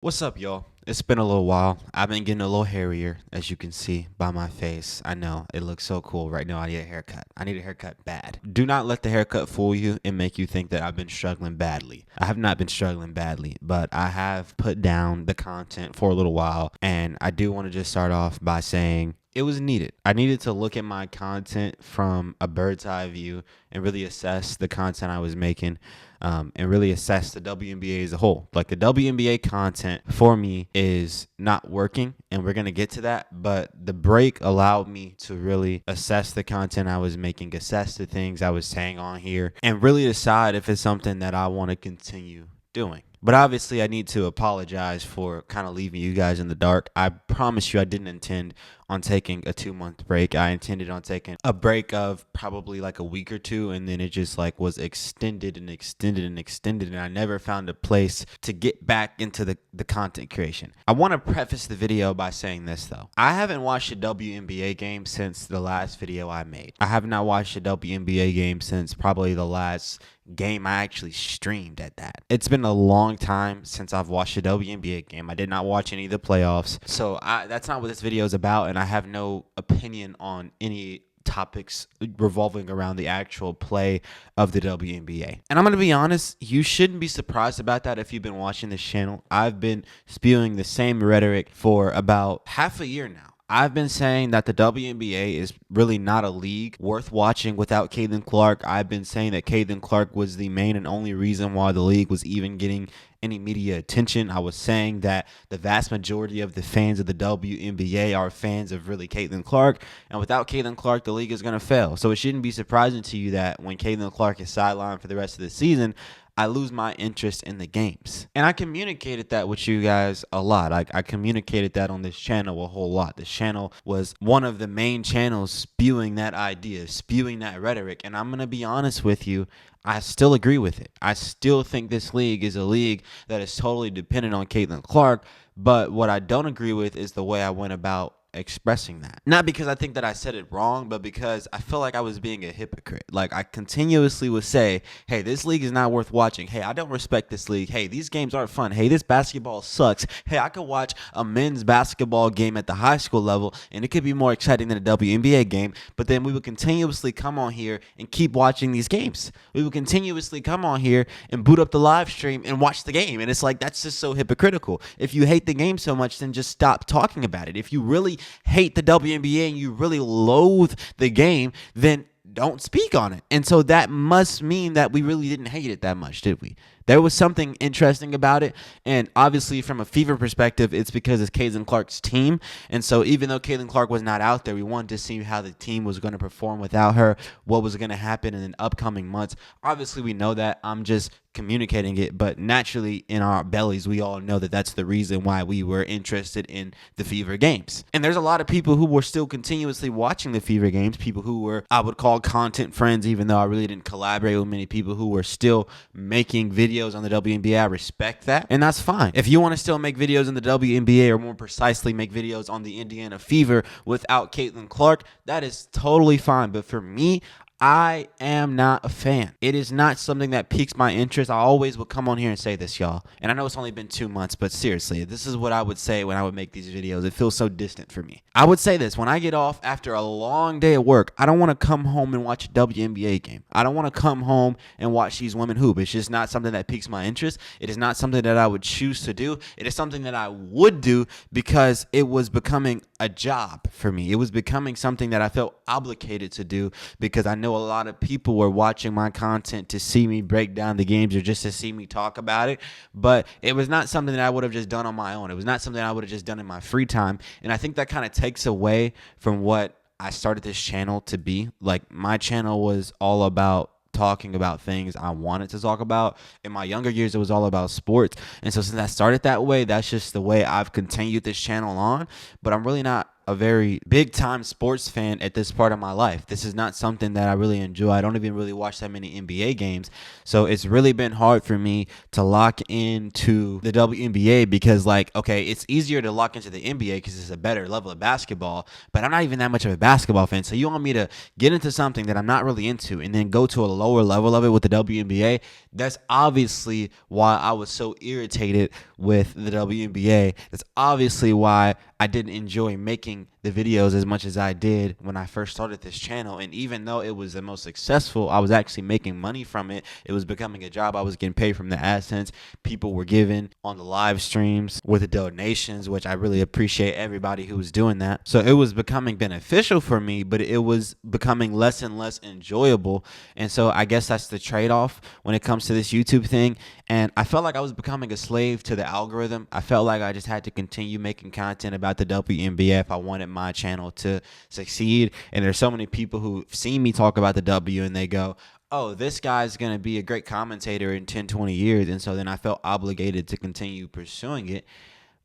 What's up, y'all? It's been a little while. I've been getting a little hairier, as you can see by my face. I know, it looks so cool right now. I need a haircut. I need a haircut bad. Do not let the haircut fool you and make you think that I've been struggling badly. I have not been struggling badly, but I have put down the content for a little while, and I do want to just start off by saying it was needed. I needed to look at my content from a bird's eye view and really assess the content I was making. And really assess the WNBA as a whole. Like, the WNBA content for me is not working, and we're going to get to that. But the break allowed me to really assess the content I was making, assess the things I was saying on here, and really decide if it's something that I want to continue doing. But obviously, I need to apologize for kind of leaving you guys in the dark. I promise you I didn't intend on taking a 2-month break. I intended on taking a break of probably like a week or two, and then it just like was extended and extended and extended, and I never found a place to get back into the content creation. I want to preface the video by saying this, though. I haven't watched a WNBA game since the last video I made. I have not watched a WNBA game since probably the last game I actually streamed at that. It's been a long time since I've watched a WNBA game. I did not watch any of the playoffs. So that's not what this video is about, and I have no opinion on any topics revolving around the actual play of the WNBA. And I'm going to be honest, you shouldn't be surprised about that if you've been watching this channel. I've been spewing the same rhetoric for about half a year now. I've been saying that the WNBA is really not a league worth watching without Caitlin Clark. I've been saying that Caitlin Clark was the main and only reason why the league was even getting any media attention. I was saying that the vast majority of the fans of the WNBA are fans of really Caitlin Clark, and without Caitlin Clark, the league is going to fail. So it shouldn't be surprising to you that when Caitlin Clark is sidelined for the rest of the season, I lose my interest in the games. And I communicated that with you guys a lot. I communicated that on this channel a whole lot. This channel was one of the main channels spewing that idea, spewing that rhetoric. And I'm going to be honest with you, I still agree with it. I still think this league is a league that is totally dependent on Caitlin Clark. But what I don't agree with is the way I went about expressing that. Not because I think that I said it wrong, but because I feel like I was being a hypocrite. Like, I continuously would say, hey, this league is not worth watching. Hey, I don't respect this league. Hey, these games aren't fun. Hey, this basketball sucks. Hey, I could watch a men's basketball game at the high school level and it could be more exciting than a WNBA game. But then we would continuously come on here and keep watching these games. We would continuously come on here and boot up the live stream and watch the game. And it's like, that's just so hypocritical. If you hate the game so much, then just stop talking about it. If you really hate the WNBA and you really loathe the game, then don't speak on it. And so that must mean that we really didn't hate it that much, did we? There was something interesting about it, and obviously from a Fever perspective, it's because it's Caitlin Clark's team, and so even though Caitlin Clark was not out there, we wanted to see how the team was going to perform without her, what was going to happen in the upcoming months. Obviously, we know that. I'm just communicating it, but naturally in our bellies, we all know that that's the reason why we were interested in the Fever games. And there's a lot of people who were still continuously watching the Fever games, people who were, I would call content friends, even though I really didn't collaborate with many people who were still making videos on the WNBA. I respect that, and that's fine. If you want to still make videos in the WNBA, or more precisely make videos on the Indiana Fever without Caitlin Clark, that is totally fine. But for me, I am not a fan. It is not something that piques my interest. I always would come on here and say this, y'all. And I know it's only been 2 months, but seriously, this is what I would say when I would make these videos. It feels so distant for me. I would say this: when I get off after a long day at work, I don't want to come home and watch a WNBA game. I don't want to come home and watch these women hoop. It's just not something that piques my interest. It is not something that I would choose to do. It is something that I would do because it was becoming a job for me. It was becoming something that I felt obligated to do because I know a lot of people were watching my content to see me break down the games or just to see me talk about it. But it was not something that I would have just done on my own. It was not something I would have just done in my free time. And I think that kind of takes away from what I started this channel to be. Like, my channel was all about talking about things I wanted to talk about. In my younger years, it was all about sports. And so since I started that way, that's just the way I've continued this channel on. But I'm really not a very big time sports fan at this part of my life. This is not something that I really enjoy. I don't even really watch that many NBA games. So it's really been hard for me to lock into the WNBA because, like, okay, it's easier to lock into the NBA because it's a better level of basketball, but I'm not even that much of a basketball fan. So you want me to get into something that I'm not really into and then go to a lower level of it with the WNBA? That's obviously why I was so irritated with the WNBA. That's obviously why I didn't enjoy making the videos as much as I did when I first started this channel. And even though it was the most successful, I was actually making money from it. It was becoming a job. I was getting paid from the AdSense people were giving on the live streams with the donations, which I really appreciate everybody who was doing that. So it was becoming beneficial for me, but it was becoming less and less enjoyable. And so I guess that's the trade-off when it comes to this YouTube thing. And I felt like I was becoming a slave to the algorithm. I felt like I just had to continue making content about the WNBA if I wanted my channel to succeed. And there's so many people who've seen me talk about the W and they go, oh, this guy's going to be a great commentator in 10, 20 years. And so then I felt obligated to continue pursuing it.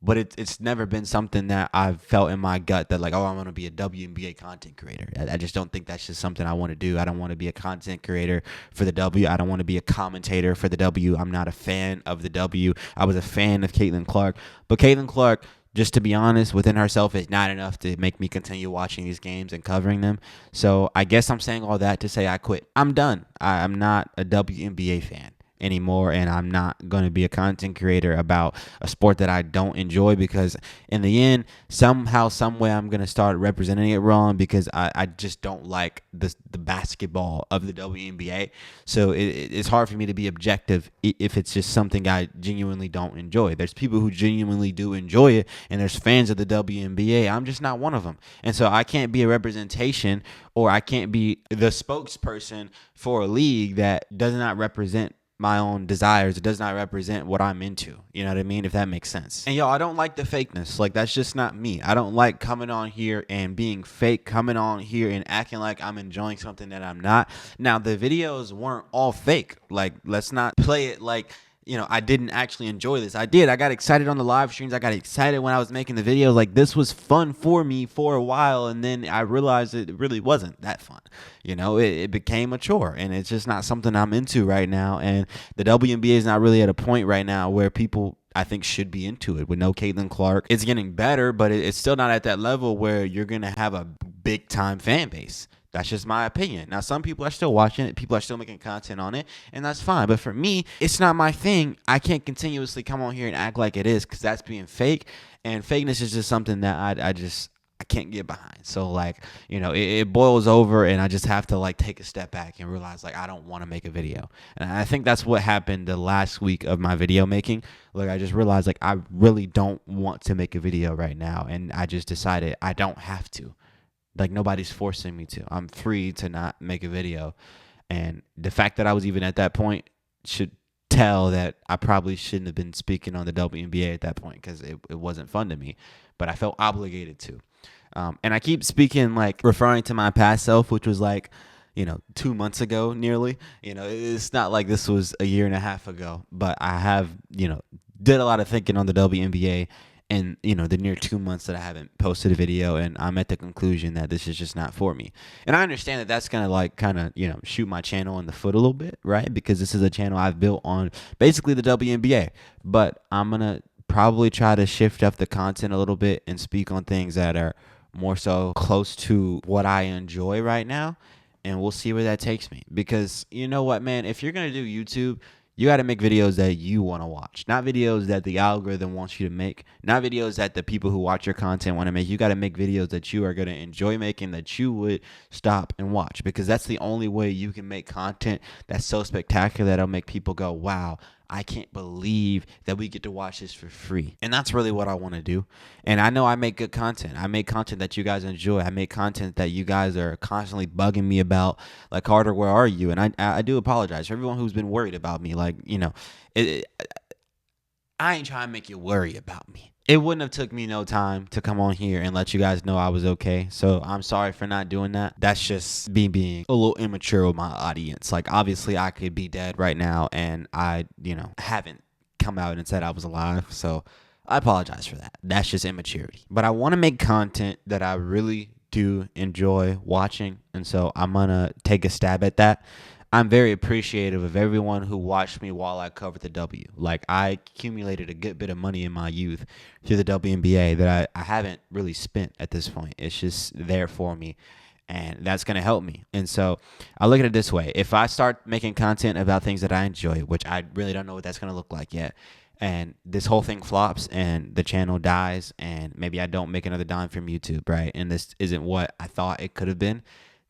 But it's never been something that I've felt in my gut that, like, oh, I want to be a WNBA content creator. I just don't think that's just something I want to do. I don't want to be a content creator for the W. I don't want to be a commentator for the W. I'm not a fan of the W. I was a fan of Caitlin Clark. But Caitlin Clark, just to be honest, within herself is not enough to make me continue watching these games and covering them. So I guess I'm saying all that to say I quit. I'm done. I'm not a WNBA fan anymore, and I'm not going to be a content creator about a sport that I don't enjoy, because in the end, somehow, some way, I'm going to start representing it wrong because I just don't like the basketball of the WNBA. So it's hard for me to be objective if it's just something I genuinely don't enjoy. There's people who genuinely do enjoy it, and there's fans of the WNBA. I'm just not one of them. And so I can't be a representation, or I can't be the spokesperson for a league that does not represent my own desires. It does not represent what I'm into. You know what I mean? If that makes sense. And yo, I don't like the fakeness. Like, that's just not me. I don't like coming on here and being fake, coming on here and acting like I'm enjoying something that I'm not. Now, the videos weren't all fake. Like, let's not play it like, you know, I didn't actually enjoy this. I did. I got excited on the live streams. I got excited when I was making the videos. Like, this was fun for me for a while, and then I realized it really wasn't that fun. You know, it became a chore, and it's just not something I'm into right now. And the WNBA is not really at a point right now where people, I think, should be into it. With no Caitlin Clark, it's getting better, but it's still not at that level where you're going to have a big-time fan base. That's just my opinion. Now, some people are still watching it. People are still making content on it, and that's fine. But for me, it's not my thing. I can't continuously come on here and act like it is, because that's being fake. And fakeness is just something that I can't get behind. So, like, you know, it boils over, and I just have to, like, take a step back and realize, like, I don't want to make a video. And I think that's what happened the last week of my video making. Like, I just realized, like, I really don't want to make a video right now, and I just decided I don't have to. Like, nobody's forcing me to. I'm free to not make a video. And the fact that I was even at that point should tell that I probably shouldn't have been speaking on the WNBA at that point, because it wasn't fun to me. But I felt obligated to. And I keep speaking, like, referring to my past self, which was, like, you know, 2 months ago nearly. You know, it's not like this was a year and a half ago. But I have, you know, did a lot of thinking on the WNBA in, you know, the near 2 months that I haven't posted a video, and I'm at the conclusion that this is just not for me. And I understand that that's gonna, like, kind of, you know, shoot my channel in the foot a little bit, right? Because this is a channel I've built on basically the WNBA. But I'm gonna probably try to shift up the content a little bit and speak on things that are more so close to what I enjoy right now, and we'll see where that takes me. Because you know what, man, if you're gonna do YouTube, you got to make videos that you want to watch, not videos that the algorithm wants you to make, not videos that the people who watch your content want to make. You got to make videos that you are going to enjoy making, that you would stop and watch, because that's the only way you can make content that's so spectacular that'll make people go, wow, I can't believe that we get to watch this for free. And that's really what I want to do. And I know I make good content. I make content that you guys enjoy. I make content that you guys are constantly bugging me about, like, Carter, where are you? And I do apologize for everyone who's been worried about me. Like, you know, I ain't trying to make you worry about me. It wouldn't have took me no time to come on here and let you guys know I was okay. So I'm sorry for not doing that. That's just me being a little immature with my audience. Like, obviously I could be dead right now, and I, you know, haven't come out and said I was alive. So I apologize for that. That's just immaturity. But I want to make content that I really do enjoy watching. And so I'm going to take a stab at that. I'm very appreciative of everyone who watched me while I covered the W. Like, I accumulated a good bit of money in my youth through the WNBA that I haven't really spent at this point. It's just there for me. And that's going to help me. And so I look at it this way. If I start making content about things that I enjoy, which I really don't know what that's going to look like yet, and this whole thing flops and the channel dies and maybe I don't make another dime from YouTube, right? And this isn't what I thought it could have been.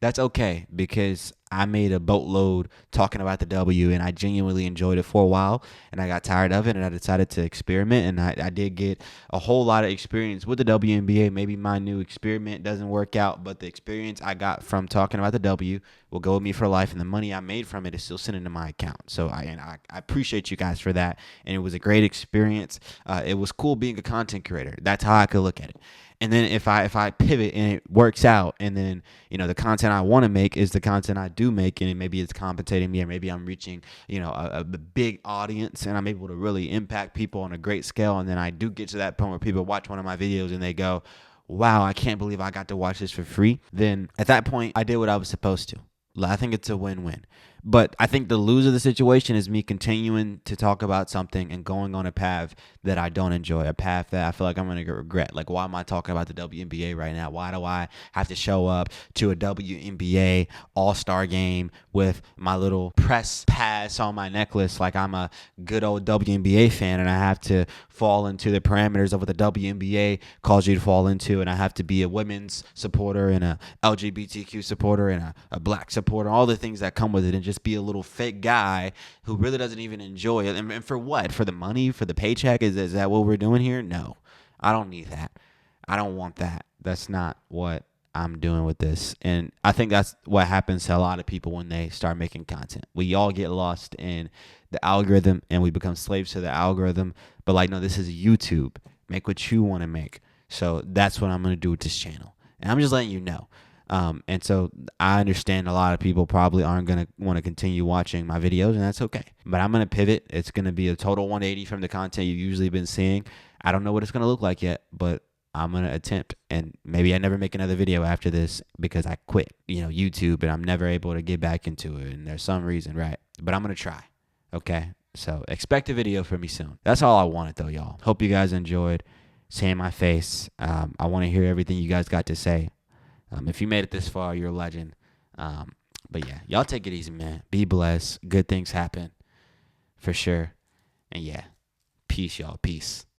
That's okay because I made a boatload talking about the W and I genuinely enjoyed it for a while and I got tired of it and I decided to experiment and I did get a whole lot of experience with the WNBA. Maybe my new experiment doesn't work out, but the experience I got from talking about the W will go with me for life and the money I made from it is still sitting in my account. So I appreciate you guys for that and it was a great experience. It was cool being a content creator. That's how I could look at it. And then if I pivot and it works out and then, the content I want to make is the content I do make and maybe it's compensating me or maybe I'm reaching, a big audience and I'm able to really impact people on a great scale. And then I do get to that point where people watch one of my videos and they go, wow, I can't believe I got to watch this for free. Then at that point, I did what I was supposed to. I think it's a win-win. But I think the lose of the situation is me continuing to talk about something and going on a path that I don't enjoy, a path that I feel like I'm going to regret. Like, why am I talking about the WNBA right now? Why do I have to show up to a WNBA all-star game with my little press pass on my necklace like I'm a good old WNBA fan and I have to fall into the parameters of what the WNBA calls you to fall into and I have to be a women's supporter and a LGBTQ supporter and a black supporter, all the things that come with it and just be a little fake guy who really doesn't even enjoy it. And for what? For the money? For the paycheck? Is that what we're doing here? No, I don't need that. I don't want that. That's not what I'm doing with this. And I think that's what happens to a lot of people when they start making content. We all get lost in the algorithm and we become slaves to the algorithm. But no, this is YouTube. Make what you want to make. So that's what I'm going to do with this channel. And I'm just letting you know. And so I understand a lot of people probably aren't going to want to continue watching my videos, and that's okay. But I'm going to pivot. It's going to be a total 180 from the content you've usually been seeing. I don't know what it's going to look like yet, but I'm going to attempt. And maybe I never make another video after this because I quit, YouTube, and I'm never able to get back into it. And there's some reason, right? But I'm going to try. Okay? So expect a video from me soon. That's all I wanted, though, y'all. Hope you guys enjoyed seeing my face. I want to hear everything you guys got to say. If you made it this far, you're a legend. But yeah, y'all take it easy, man. Be blessed. Good things happen for sure. And yeah, peace, y'all. Peace.